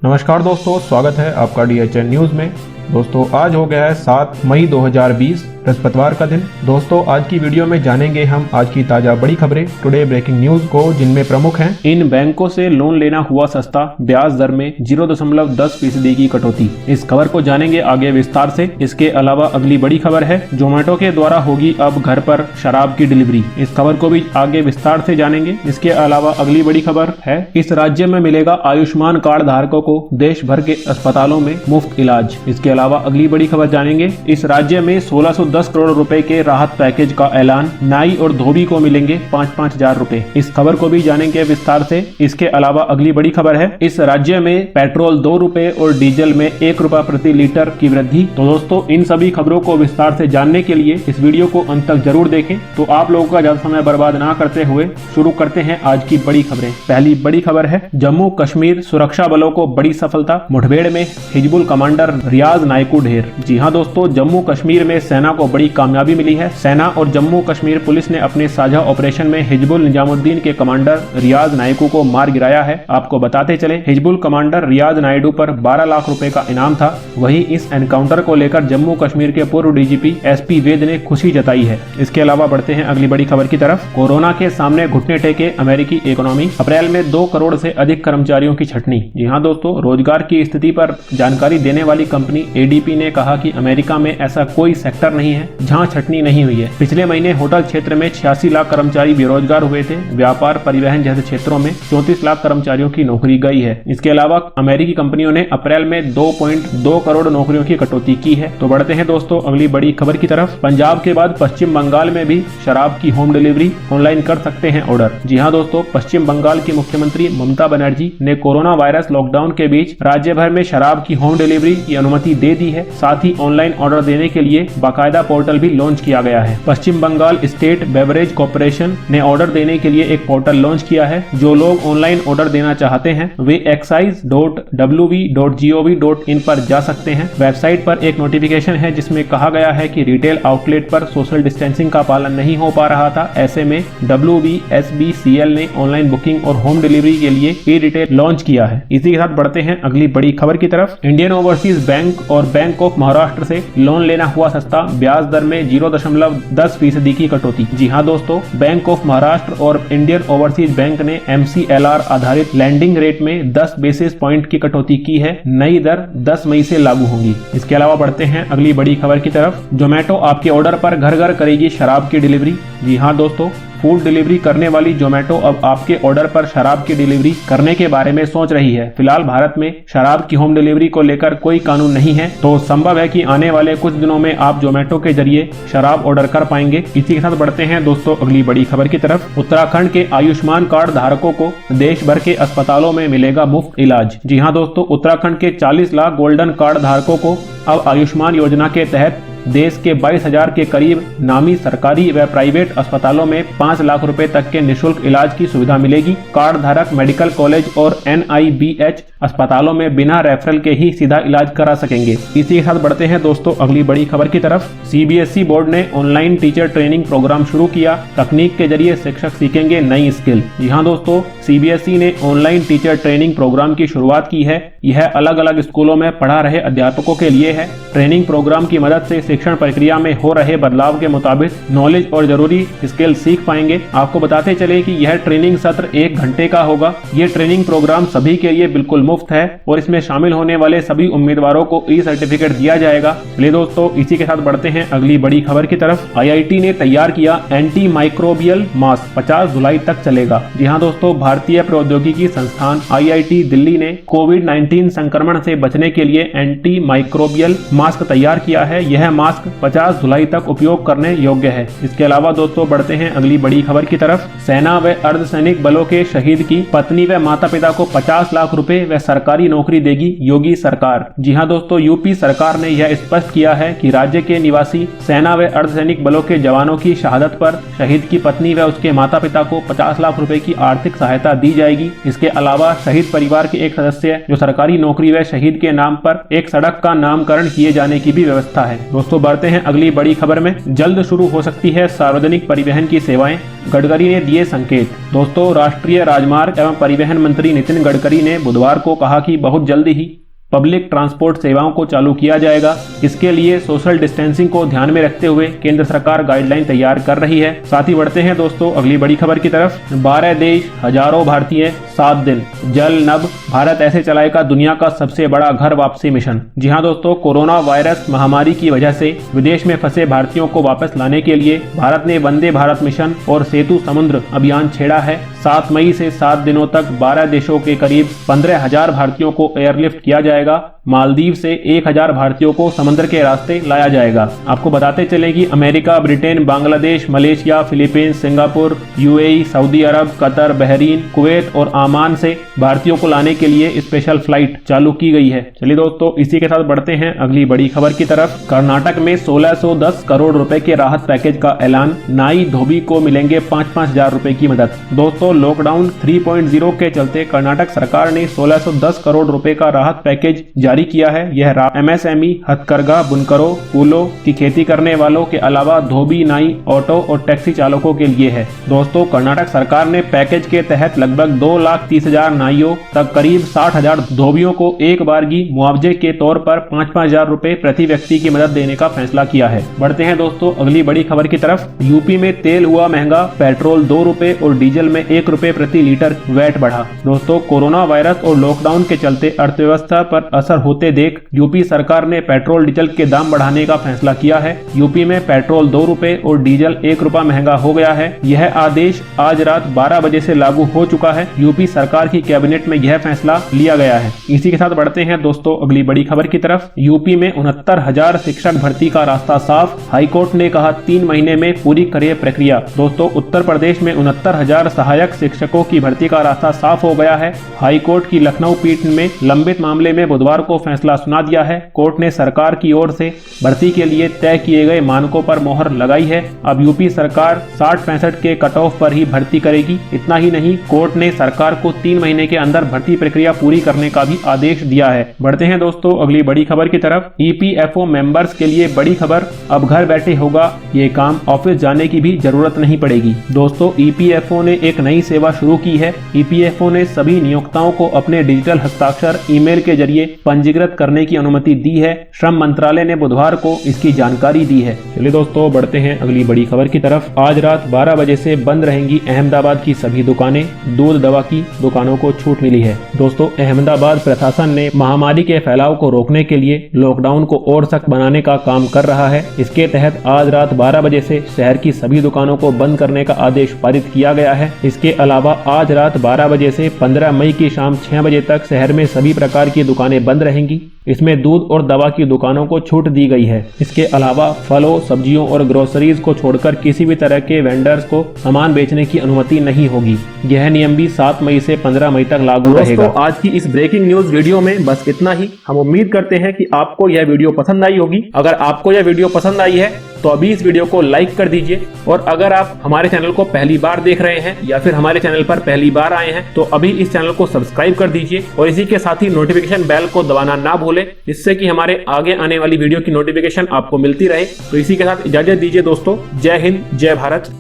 नमस्कार दोस्तों, स्वागत है आपका DHN न्यूज में। दोस्तों आज हो गया है 7 मई 2020 बृहस्पतिवार का दिन। दोस्तों आज की वीडियो में जानेंगे हम आज की ताजा बड़ी खबरें, टुडे ब्रेकिंग न्यूज को, जिनमें प्रमुख हैं। इन बैंकों से लोन लेना हुआ सस्ता, ब्याज दर में 0.10% की कटौती। इस खबर को जानेंगे आगे विस्तार से। इसके अलावा अगली बड़ी खबर है, जोमेटो के द्वारा होगी अब घर पर शराब की डिलीवरी। इस खबर को भी आगे विस्तार से जानेंगे। इसके अलावा अगली बड़ी खबर है, इस राज्य में मिलेगा आयुष्मान कार्ड धारकों को देश भर के अस्पतालों में मुफ्त इलाज। इसके अलावा अगली बड़ी खबर जानेंगे, इस राज्य में 1610 करोड़ रुपए के राहत पैकेज का ऐलान, नाई और धोबी को मिलेंगे 5-5 हजार रुपए। इस खबर को भी जानेंगे विस्तार से। इसके अलावा अगली बड़ी खबर है, इस राज्य में पेट्रोल 2 रुपए और डीजल में 1 रुपया प्रति लीटर की वृद्धि। तो दोस्तों इन सभी खबरों को विस्तार से जानने के लिए इस वीडियो को अंत तक जरूर देखें। तो आप लोगों का ज्यादा समय बर्बाद ना करते हुए शुरू करते हैं आज की बड़ी खबरें। पहली बड़ी खबर है, जम्मू कश्मीर सुरक्षा बलों को बड़ी सफलता, मुठभेड़ में हिजबुल कमांडर रियाज नायकू ढेर। जी हां दोस्तों, जम्मू कश्मीर में सेना को बड़ी कामयाबी मिली है। सेना और जम्मू कश्मीर पुलिस ने अपने साझा ऑपरेशन में हिजबुल निजामुद्दीन के कमांडर रियाज नायकू को मार गिराया है। आपको बताते चले, हिजबुल कमांडर रियाज नायडू पर 12 लाख रुपए का इनाम था। वहीं इस एनकाउंटर को लेकर जम्मू कश्मीर के पूर्व DGP SP वेद ने खुशी जताई है। इसके अलावा बढ़ते हैं अगली बड़ी खबर की तरफ। कोरोना के सामने घुटने टेके अमेरिकी इकोनॉमी, अप्रैल में 2 करोड़ से अधिक कर्मचारियों की छटनी। जी हाँ दोस्तों, रोजगार की स्थिति पर जानकारी देने वाली कंपनी ADP ने कहा कि अमेरिका में ऐसा कोई सेक्टर नहीं है जहां छटनी नहीं हुई है। पिछले महीने होटल क्षेत्र में 86 लाख कर्मचारी बेरोजगार हुए थे। व्यापार, परिवहन जैसे क्षेत्रों में 34 लाख कर्मचारियों की नौकरी गई है। इसके अलावा अमेरिकी कंपनियों ने अप्रैल में 2.2 करोड़ नौकरियों की कटौती की है। तो बढ़ते हैं दोस्तों अगली बड़ी खबर की तरफ। पंजाब के बाद पश्चिम बंगाल में भी शराब की होम डिलीवरी ऑनलाइन कर सकते हैं ऑर्डर। जी हाँ दोस्तों, पश्चिम बंगाल की मुख्यमंत्री ममता बनर्जी ने कोरोना वायरस लॉकडाउन के बीच राज्य भर में शराब की होम डिलीवरी की अनुमति दे दी है। साथ ही ऑनलाइन ऑर्डर देने के लिए बाकायदा पोर्टल भी लॉन्च किया गया है। पश्चिम बंगाल स्टेट बेवरेज कॉर्पोरेशन ने ऑर्डर देने के लिए एक पोर्टल लॉन्च किया है। जो लोग ऑनलाइन ऑर्डर देना चाहते हैं वे excise.wv.gov.in पर जा सकते हैं। वेबसाइट पर एक नोटिफिकेशन है जिसमें कहा गया है कि रिटेल आउटलेट पर सोशल डिस्टेंसिंग का पालन नहीं हो पा रहा था। ऐसे में WVSBCL ने ऑनलाइन बुकिंग और होम डिलीवरी के लिए ई-रिटेल लॉन्च किया है। इसी के साथ बढ़ते हैं अगली बड़ी खबर की तरफ। इंडियन ओवरसीज बैंक और बैंक ऑफ महाराष्ट्र से लोन लेना हुआ सस्ता, ब्याज दर में 0.10% की कटौती। जी हाँ दोस्तों, बैंक ऑफ महाराष्ट्र और इंडियन ओवरसीज बैंक ने MCLR आधारित लैंडिंग रेट में 10 बेसिस पॉइंट की कटौती की है। नई दर 10 मई से लागू होंगी। इसके अलावा बढ़ते हैं अगली बड़ी खबर की तरफ। जोमेटो आपके ऑर्डर पर घर घर करेगी शराब की डिलीवरी। जी हाँ दोस्तों, फूड डिलीवरी करने वाली जोमेटो अब आपके ऑर्डर पर शराब की डिलीवरी करने के बारे में सोच रही है। फिलहाल भारत में शराब की होम डिलीवरी को लेकर कोई कानून नहीं है, तो संभव है कि आने वाले कुछ दिनों में आप जोमेटो के जरिए शराब ऑर्डर कर पाएंगे। इसी के साथ बढ़ते हैं दोस्तों अगली बड़ी खबर की तरफ। उत्तराखंड के आयुष्मान कार्ड धारकों को देश भर के अस्पतालों में मिलेगा मुफ्त इलाज। जी हाँ दोस्तों, उत्तराखंड के 40 लाख गोल्डन कार्ड धारकों को अब आयुष्मान योजना के तहत देश के 22,000 के करीब नामी सरकारी व प्राइवेट अस्पतालों में 5 लाख रुपए तक के निःशुल्क इलाज की सुविधा मिलेगी। कार्ड धारक मेडिकल कॉलेज और NIBH अस्पतालों में बिना रेफरल के ही सीधा इलाज करा सकेंगे। इसी के साथ बढ़ते हैं दोस्तों अगली बड़ी खबर की तरफ। CBSE बोर्ड ने ऑनलाइन टीचर ट्रेनिंग प्रोग्राम शुरू किया। तकनीक के जरिए शिक्षक सीखेंगे नई स्किल। जी हाँ दोस्तों, CBSE ने ऑनलाइन टीचर ट्रेनिंग प्रोग्राम की शुरुआत की है। यह अलग अलग स्कूलों में पढ़ा रहे अध्यापकों के लिए है। ट्रेनिंग प्रोग्राम की मदद से शिक्षण प्रक्रिया में हो रहे बदलाव के मुताबिक नॉलेज और जरूरी स्किल सीख पाएंगे। आपको बताते चले कि यह ट्रेनिंग सत्र 1 घंटे का होगा। यह ट्रेनिंग प्रोग्राम सभी के लिए बिल्कुल मुफ्त है और इसमें शामिल होने वाले सभी उम्मीदवारों को ई-सर्टिफिकेट दिया जाएगा। चलिए दोस्तों इसी के साथ बढ़ते हैं अगली बड़ी खबर की तरफ। IIT ने तैयार किया एंटी माइक्रोबियल मास्क, 50 जुलाई तक चलेगा। जी हाँ दोस्तों, भारतीय प्रौद्योगिकी संस्थान IIT दिल्ली ने कोविड-19 संक्रमण से बचने के लिए एंटी माइक्रोबियल मास्क तैयार किया है। यह मास्क 50 जुलाई तक उपयोग करने योग्य है। इसके अलावा दोस्तों बढ़ते हैं अगली बड़ी खबर की तरफ। सेना व अर्धसैनिक बलों के शहीद की पत्नी व माता पिता को 50 लाख रुपए व सरकारी नौकरी देगी योगी सरकार। जी हां दोस्तों, यूपी सरकार ने यह स्पष्ट किया है कि राज्य के निवासी सेना व अर्धसैनिक बलों के जवानों की शहादत पर शहीद की पत्नी व उसके माता पिता को 50 लाख रुपए की आर्थिक सहायता दी जाएगी। इसके अलावा शहीद परिवार के एक सदस्य जो सरकारी नौकरी व शहीद के नाम पर एक सड़क का नामकरण किए जाने की भी व्यवस्था है। दोस्तों दोस्तों बढ़ते हैं अगली बड़ी खबर में। जल्द शुरू हो सकती है सार्वजनिक परिवहन की सेवाएं, गडकरी ने दिए संकेत। दोस्तों राष्ट्रीय राजमार्ग एवं परिवहन मंत्री नितिन गडकरी ने बुधवार को कहा कि बहुत जल्द ही पब्लिक ट्रांसपोर्ट सेवाओं को चालू किया जाएगा। इसके लिए सोशल डिस्टेंसिंग को ध्यान में रखते हुए केंद्र सरकार गाइडलाइन तैयार कर रही है। साथ ही बढ़ते हैं दोस्तों अगली बड़ी खबर की तरफ। 12 देश, हजारों भारतीय, 7 दिन, जल नभ, भारत ऐसे चलाएगा दुनिया का सबसे बड़ा घर वापसी मिशन। जी हाँ दोस्तों, कोरोना वायरस महामारी की वजह से विदेश में फंसे भारतीयों को वापस लाने के लिए भारत ने वंदे भारत मिशन और सेतु समुद्र अभियान छेड़ा है। 7 मई से 7 दिनों तक 12 देशों के करीब 15,000 भारतीयों को एयरलिफ्ट किया जाएगा। मालदीव से 1,000 भारतीयों को समुद्र के रास्ते लाया जाएगा। आपको बताते चलें कि America, Britain, Bangladesh, Malaysia, Philippines, Singapore, UAE, Saudi Arab, Qatar, Bahrain, Kuwait और आमान से भारतीयों को लाने के लिए स्पेशल फ्लाइट चालू की गई है। चलिए दोस्तों इसी के साथ बढ़ते हैं अगली बड़ी खबर की तरफ। कर्नाटक में 1610 करोड़ रुपए के राहत पैकेज का ऐलान, नाई धोबी को मिलेंगे 5-5 हजार रुपए की मदद। दोस्तों लॉकडाउन 3.0 के चलते कर्नाटक सरकार ने 1610 करोड़ रुपए का राहत पैकेज जारी किया है। यह MSME, हथकरघा, बुनकरों, फूलों की खेती करने वालों के अलावा धोबी, नाई, ऑटो और टैक्सी चालकों के लिए है। दोस्तों कर्नाटक सरकार ने पैकेज के तहत लगभग 2,30,000 नाइयों तक करीब 60,000 धोबियों को एक बारगी मुआवजे के तौर पर 5-5 हजार रुपए प्रति व्यक्ति की मदद देने का फैसला किया है। बढ़ते हैं दोस्तों अगली बड़ी खबर की तरफ। यूपी में तेल हुआ महंगा, पेट्रोल 2 रुपए और डीजल में 1 रुपए प्रति लीटर वैट बढ़ा। दोस्तों कोरोना वायरस और लॉकडाउन के चलते अर्थव्यवस्था पर असर होते देख यूपी सरकार ने पेट्रोल डीजल के दाम बढ़ाने का फैसला किया है। यूपी में पेट्रोल 2 रुपए और डीजल 1 रुपया महंगा हो गया है। यह आदेश आज रात 12 बजे से लागू हो चुका है। यूपी सरकार की कैबिनेट में यह फैसला लिया गया है। इसी के साथ बढ़ते हैं दोस्तों अगली बड़ी खबर की तरफ। यूपी में 69,000 शिक्षक भर्ती का रास्ता साफ, हाईकोर्ट ने कहा 3 महीने में पूरी करे प्रक्रिया। दोस्तों उत्तर प्रदेश में 69,000 सहायक शिक्षकों की भर्ती का रास्ता साफ हो गया है। हाईकोर्ट की लखनऊ पीठ में लंबित मामले में बुधवार को फैसला सुना दिया है। कोर्ट ने सरकार की ओर से भर्ती के लिए तय किए गए मानकों पर मोहर लगाई है। अब यूपी सरकार 60-65 के कट ऑफ पर ही भर्ती करेगी। इतना ही नहीं, कोर्ट ने सरकार को 3 महीने के अंदर भर्ती प्रक्रिया पूरी करने का भी आदेश दिया है। बढ़ते हैं दोस्तों अगली बड़ी खबर की तरफ। EPFO मेंबर्स के लिए बड़ी खबर, अब घर बैठे होगा ये काम, ऑफिस जाने की भी जरूरत नहीं पड़ेगी। दोस्तों EPFO ने एक नई सेवा शुरू की है। EPFO ने सभी नियोक्ताओं को अपने डिजिटल हस्ताक्षर ईमेल के जरिए पंजीकृत करने की अनुमति दी है। श्रम मंत्रालय ने बुधवार को इसकी जानकारी दी है। चलिए दोस्तों बढ़ते हैं अगली बड़ी खबर की तरफ। आज रात 12 बजे से बंद रहेंगी अहमदाबाद की सभी दुकानें, दूध दवा की दुकानों को छूट मिली है। दोस्तों अहमदाबाद प्रशासन ने महामारी के फैलाव को रोकने के लिए लॉकडाउन को और सख्त बनाने का काम कर रहा है। इसके तहत आज रात 12 बजे से शहर की सभी दुकानों को बंद करने का आदेश पारित किया गया है। इसके अलावा आज रात 12 बजे से 15 मई की शाम 6 बजे तक शहर में सभी प्रकार की दुकानें बंद रहेंगी। इसमें दूध और दवा की दुकानों को छूट दी गई है। इसके अलावा फलों, सब्जियों और ग्रोसरीज को छोड़कर किसी भी तरह के वेंडर्स को सामान बेचने की अनुमति नहीं होगी। यह नियम भी 7 मई से 15 मई तक लागू रहेगा। आज की इस ब्रेकिंग न्यूज वीडियो में बस इतना ही। हम उम्मीद करते हैं कि आपको यह वीडियो पसंद आई होगी। अगर आपको यह वीडियो पसंद आई है तो अभी इस वीडियो को लाइक कर दीजिए, और अगर आप हमारे चैनल को पहली बार देख रहे हैं या फिर हमारे चैनल पर पहली बार आए हैं तो अभी इस चैनल को सब्सक्राइब कर दीजिए, और इसी के साथ ही नोटिफिकेशन बेल को दबाना ना भूलें, जिससे कि हमारे आगे आने वाली वीडियो की नोटिफिकेशन आपको मिलती रहे। तो इसी के साथ इजाजत दीजिए दोस्तों। जय हिंद, जय भारत।